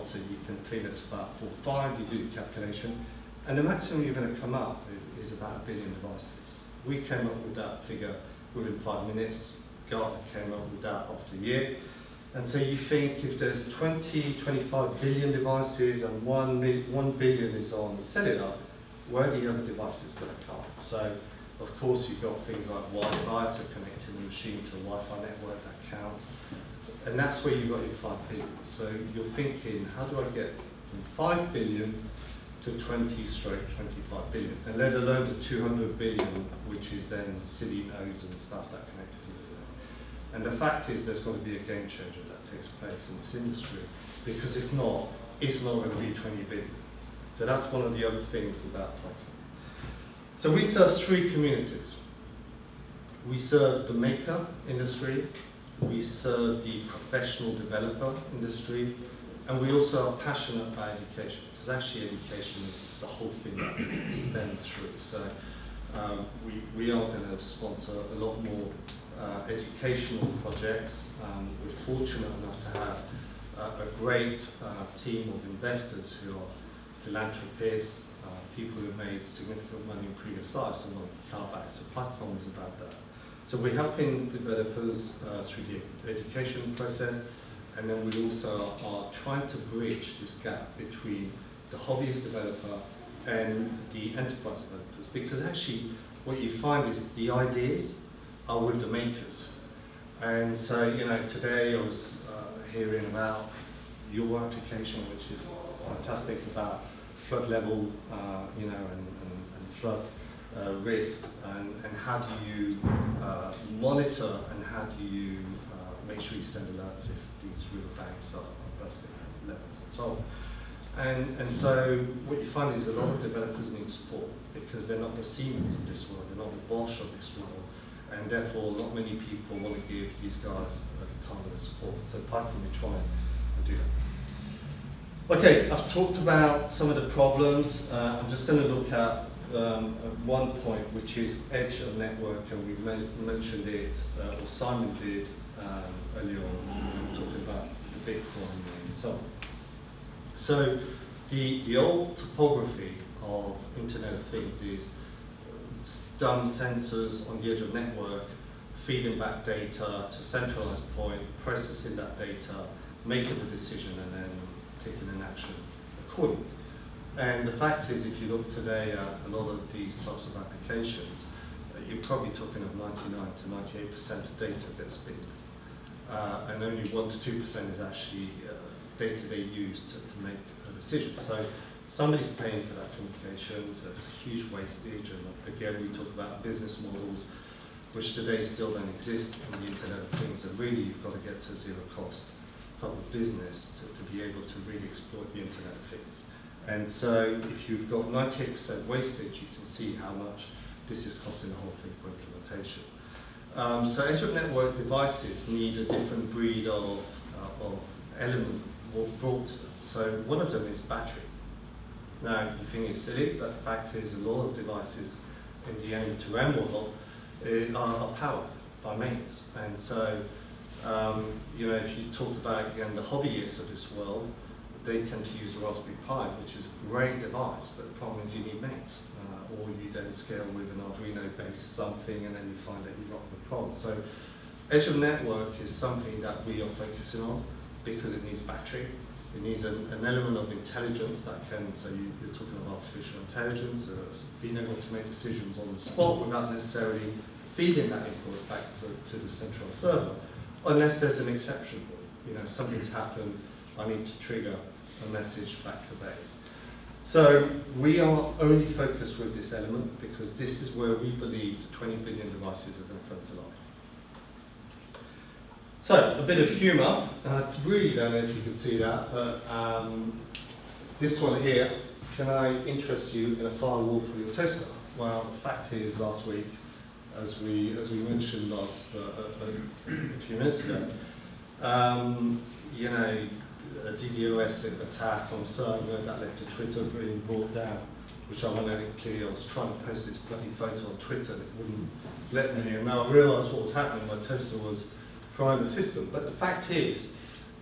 so you can think it's about 4 or 5, you do the calculation, and the maximum you're going to come up with is about 1 billion devices. We came up with that figure within 5 minutes. Gartner came up with that after a year. And so you think if there's 25 billion devices and 1 billion is on cellular, where are the other devices going to come? So, of course, you've got things like Wi-Fi, so connecting the machine to a Wi-Fi network, that counts. And that's where you've got your 5 billion. So you're thinking, how do I get from 5 billion to 20/25 billion? And let alone the 200 billion, which is then city nodes and stuff that connect to the internet. And the fact is there's got to be a game changer that takes place in this industry, because if not, it's not going to be 20 billion. So that's one of the other things about Pycom. So we serve 3 communities. We serve the maker industry, we serve the professional developer industry, and we also are passionate about education, because actually education is the whole thing that stems through. So we are going to sponsor a lot more educational projects. We're fortunate enough to have a great team of investors who are philanthropists, people who have made significant money in previous lives and want to come back. So Pycom is about that. So we're helping developers through the education process, and then we also are trying to bridge this gap between the hobbyist developer and the enterprise developers, because actually what you find is the ideas are with the makers. And so, you know, today I was hearing about your application, which is fantastic, about flood level, you know, and flood risk, and how do you monitor, and how do you make sure you send alerts if these riverbanks are bursting at levels and so on. And so what you find is a lot of developers need support, because they're not the Siemens of this world, they're not the Bosch of this world, and therefore not many people want to give these guys a ton of support. So Pycom, we try and do that. Okay, I've talked about some of the problems. I'm just going to look at one point, which is edge of network, and we mentioned it, or Simon did earlier on, when we were talking about the Bitcoin and so on. So the old topography of Internet of Things is dumb sensors on the edge of network, feeding back data to a centralized point, processing that data, making the decision, and then taking an action accordingly. And the fact is, if you look today at a lot of these types of applications, you're probably talking of 99 to 98% of data gets big. And only 1 to 2% is actually data they use to make a decision. So somebody's paying for that communication, so it's a huge wastage. And again, we talk about business models, which today still don't exist in the Internet of Things. And really, you've got to get to a zero cost type of business to be able to really exploit the Internet of Things. And so if you've got 98% wastage, you can see how much this is costing the whole thing for implementation. So edge of network devices need a different breed of element brought to them. So one of them is battery. Now, you think it's silly, but the fact is a lot of devices in the end-to-end world are powered by mains. And so, you know, if you talk about, again, the hobbyists of this world, they tend to use the Raspberry Pi, which is a great device, but the problem is you need mains. Or you then scale with an Arduino-based something, and then you find that you've got the problem. So edge of network is something that we are focusing on because it needs battery. It needs an element of intelligence that can, so you're talking about artificial intelligence, being able to make decisions on the spot without necessarily feeding that input back to the central server, unless there's an exception. You know, something's happened, I need to trigger a message back to base. So we are only focused with this element because this is where we believe the 20 billion devices are going to come to life. So a bit of humour. I really don't know if you can see that, but this one here, can I interest you in a firewall for your toaster? Well, the fact is, last week, as we mentioned a few minutes ago, you know, a DDoS attack on a server that led to Twitter being brought down, which ironically I was trying to post this bloody photo on Twitter and it wouldn't let me, and now I realised what was happening. My toaster was frying the system. But the fact is,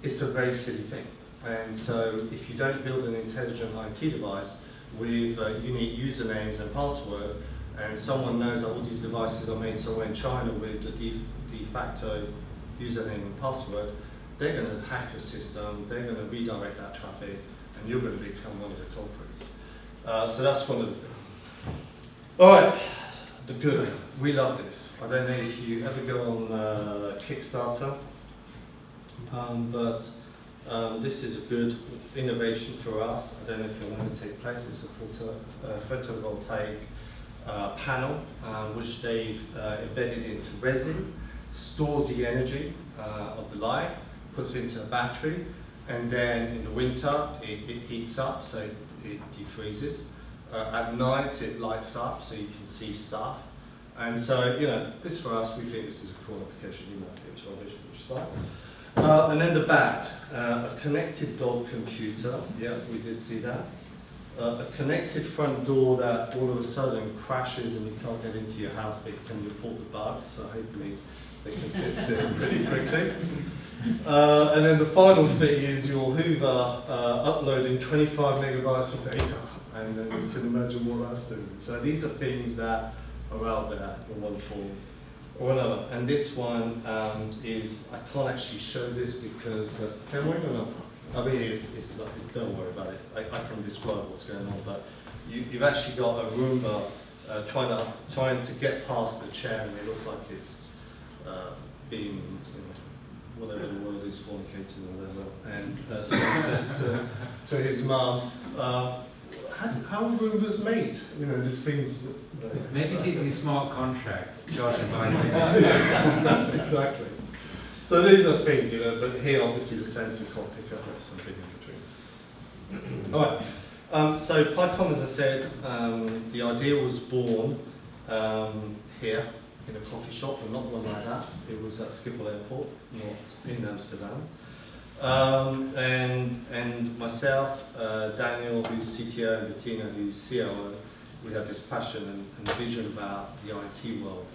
it's a very silly thing. And so if you don't build an intelligent IT device with unique usernames and password, and someone knows that all these devices are made somewhere in China with the de facto username and password, they're going to hack your system, they're going to redirect that traffic, and you're going to become one of the culprits. So that's one of the things. All right, the good. We love this. I don't know if you ever go on Kickstarter, but this is a good innovation for us. I don't know if it'll ever take place. It's a photovoltaic panel which they've embedded into resin, stores the energy of the light, puts it into a battery, and then in the winter it heats up, so it defreezes. At night it lights up, so you can see stuff. And so, you know, this for us, we think this is a cool application. You might think it's rubbish, which is fine. And then the back, a connected dog computer. Yeah, we did see that. A connected front door that all of a sudden crashes and you can't get into your house, but you can report the bug. So hopefully they can fix it pretty quickly. And then the final thing is your Hoover uploading 25 megabytes of data. And then you can imagine what that's doing. So these are things that are out there in one form or another. And this one is, I can't actually show this because, can we or not? I mean, it's like, don't worry about it. I can describe what's going on, but you've actually got a Roomba trying to get past the chair, and it looks like it's being, you know, whatever the word is, fornicating or whatever. And so it says to his mum, how are Roombas made? You know, these things. Maybe it's using a smart contract, charging by the Exactly. So these are things, you know, but here obviously the sensor can't pick up, that's something in between. All right. So Pycom, as I said, the idea was born here in a coffee shop, and not one like that. It was at Schiphol Airport, not in Amsterdam. And myself, Daniel, who's CTO, and Bettina, who's COO, we had this passion and vision about the IT world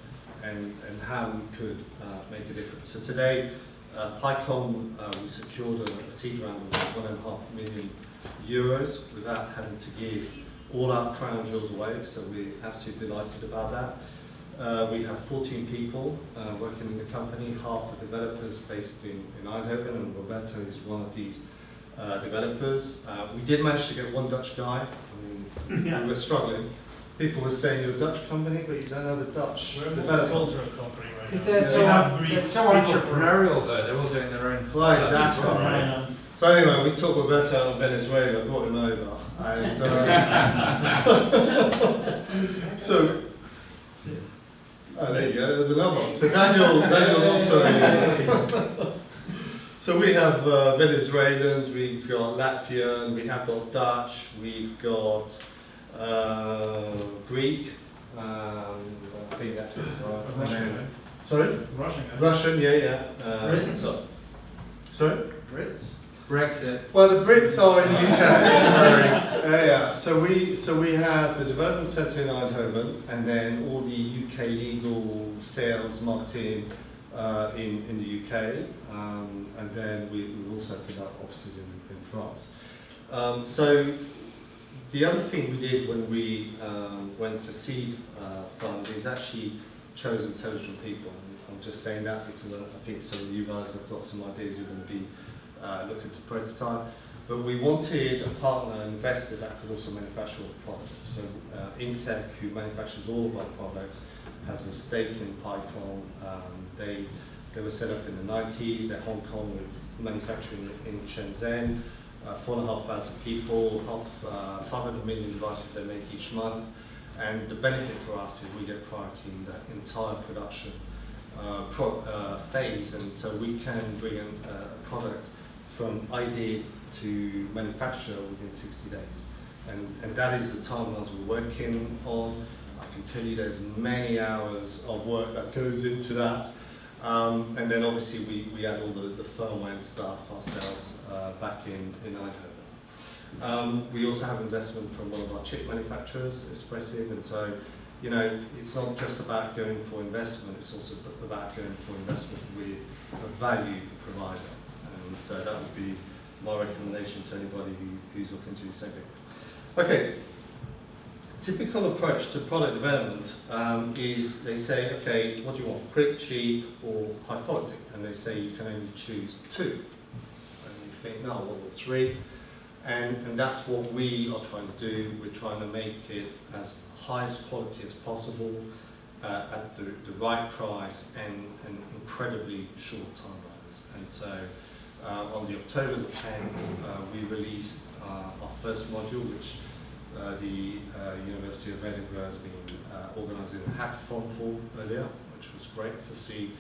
and how we could make a difference. So today, Pycom, we secured a seed round of €1.5 million without having to give all our crown jewels away, so we're absolutely delighted about that. We have 14 people working in the company, half are developers based in Eindhoven, and Roberto is one of these developers. We did manage to get one Dutch guy. I mean, we were struggling. People were saying you're a Dutch company, but you don't know the Dutch development. Because they're so entrepreneurial though, they're all doing their own stuff. Well, exactly. Right. So anyway, we took Roberto out of Venezuela, brought him over, and so. Oh, there you go, there's another one. So Daniel also, so we have Venezuelans, we've got Latvian, we have got Dutch, we've got Greek, I think that's it. Russian. Sorry? Russian, yeah. Brits? Sorry? Brits? Brexit. Well, the Brits are in the UK. Yeah. So we have the development centre in Eindhoven, and then all the UK legal sales, marketing in the UK, and then we also opened up offices in France. So the other thing we did when we went to seed fund is actually chose intelligent people. I'm just saying that because I think some of you guys have got some ideas you're going to be looking to prototype, but we wanted a partner, an investor that could also manufacture all the products. So Intech, who manufactures all of our products, has a stake in Pycom. They were set up in the 90s. They're Hong Kong with manufacturing in Shenzhen. 4,500 people, 500 million devices they make each month. And the benefit for us is we get priority in that entire production phase, and so we can bring in a product from idea to manufacture within 60 days. And that is the timelines we're working on. I can tell you there's many hours of work that goes into that. And then obviously we add all the firmware and stuff ourselves back in Eindhoven. We also have investment from one of our chip manufacturers, Espressive, and so, you know, it's not just about going for investment, it's also about going for investment with a value provider. And so that would be my recommendation to anybody who's looking to do the same thing. Okay, typical approach to product development is they say, okay, what do you want, quick, cheap, or high quality? And they say you can only choose two. And you think, no, well, it's three. And that's what we are trying to do. We're trying to make it as highest quality as possible at the right price and incredibly short timelines. And so on the October the 10th, we released our first module, which the University of Edinburgh has been organising a hackathon for earlier, which was great to see